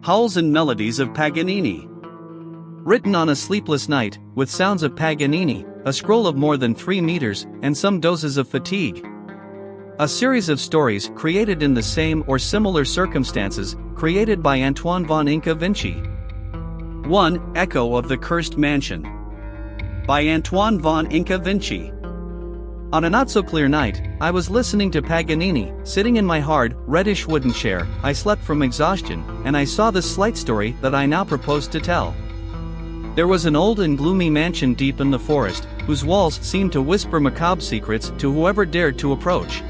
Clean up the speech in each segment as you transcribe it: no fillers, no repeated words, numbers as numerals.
Howls and Melodies of Paganini. Written on a sleepless night, with sounds of Paganini, a scroll of more than 3 meters, and some doses of fatigue. A series of stories created in the same or similar circumstances, created by Antoine von Inka Vinci. 1. Echo of the Cursed Mansion. By Antoine von Inka Vinci. On a not-so-clear night, I was listening to Paganini, sitting in my hard, reddish wooden chair. I slept from exhaustion, and I saw this slight story that I now propose to tell. There was an old and gloomy mansion deep in the forest, whose walls seemed to whisper macabre secrets to whoever dared to approach.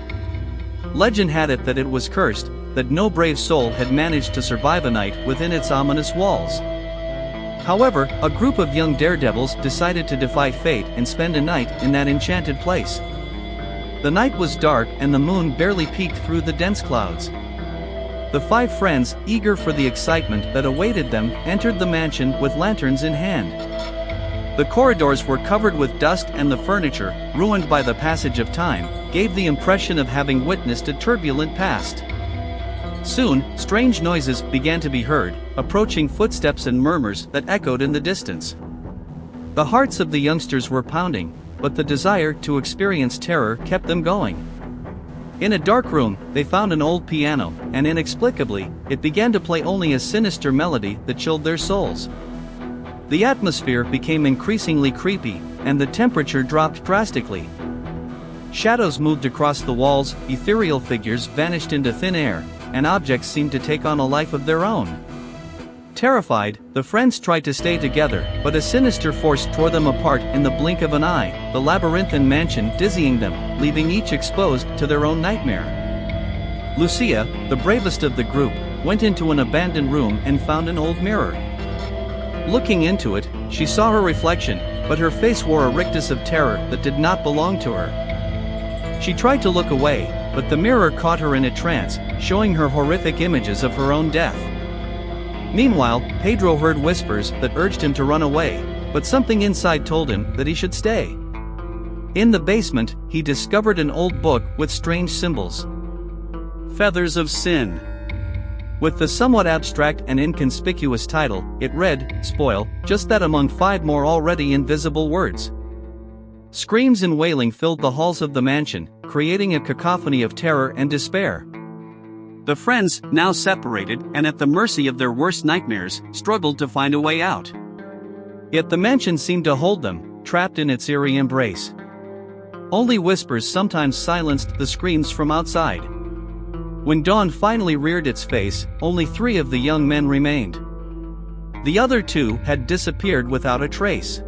Legend had it that it was cursed, that no brave soul had managed to survive a night within its ominous walls. However, a group of young daredevils decided to defy fate and spend a night in that enchanted place. The night was dark and the moon barely peeked through the dense clouds. The 5 friends, eager for the excitement that awaited them, entered the mansion with lanterns in hand. The corridors were covered with dust and the furniture, ruined by the passage of time, gave the impression of having witnessed a turbulent past. Soon, strange noises began to be heard, approaching footsteps and murmurs that echoed in the distance. The hearts of the youngsters were pounding, but the desire to experience terror kept them going. In a dark room, they found an old piano, and inexplicably, it began to play only a sinister melody that chilled their souls. The atmosphere became increasingly creepy, and the temperature dropped drastically. Shadows moved across the walls, ethereal figures vanished into thin air, and objects seemed to take on a life of their own. Terrified, the friends tried to stay together, but a sinister force tore them apart in the blink of an eye, the labyrinthine mansion dizzying them, leaving each exposed to their own nightmare. Lucia, the bravest of the group, went into an abandoned room and found an old mirror. Looking into it, she saw her reflection, but her face wore a rictus of terror that did not belong to her. She tried to look away, but the mirror caught her in a trance, showing her horrific images of her own death. Meanwhile, Pedro heard whispers that urged him to run away, but something inside told him that he should stay. In the basement, he discovered an old book with strange symbols. Feathers of Sin. With the somewhat abstract and inconspicuous title, it read, "Spoil," just that among 5 more already invisible words. Screams and wailing filled the halls of the mansion, creating a cacophony of terror and despair. The friends, now separated and at the mercy of their worst nightmares, struggled to find a way out. Yet the mansion seemed to hold them, trapped in its eerie embrace. Only whispers sometimes silenced the screams from outside. When dawn finally reared its face, only 3 of the young men remained. The other 2 had disappeared without a trace.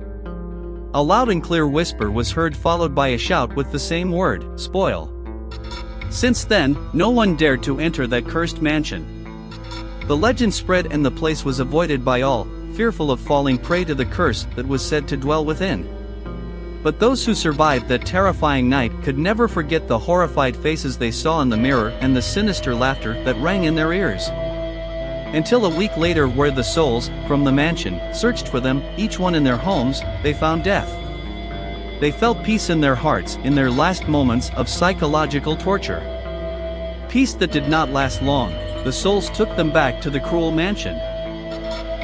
A loud and clear whisper was heard, followed by a shout with the same word, "Spoil." Since then, no one dared to enter that cursed mansion. The legend spread and the place was avoided by all, fearful of falling prey to the curse that was said to dwell within. But those who survived that terrifying night could never forget the horrified faces they saw in the mirror and the sinister laughter that rang in their ears. Until a week later, where the souls, from the mansion, searched for them, each one in their homes, they found death. They felt peace in their hearts in their last moments of psychological torture. Peace that did not last long. The souls took them back to the cruel mansion,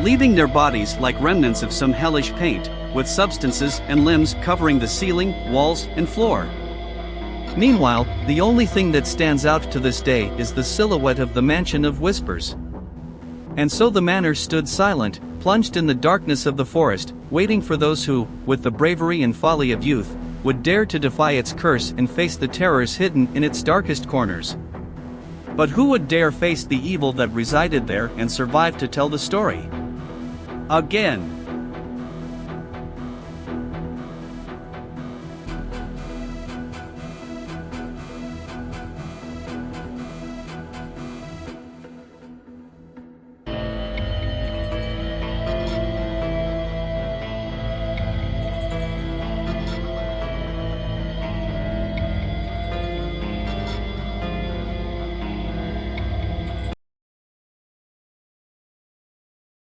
leaving their bodies like remnants of some hellish paint, with substances and limbs covering the ceiling, walls, and floor. Meanwhile, the only thing that stands out to this day is the silhouette of the Mansion of Whispers. And so the manor stood silent, plunged in the darkness of the forest, waiting for those who, with the bravery and folly of youth, would dare to defy its curse and face the terrors hidden in its darkest corners. But who would dare face the evil that resided there and survive to tell the story again?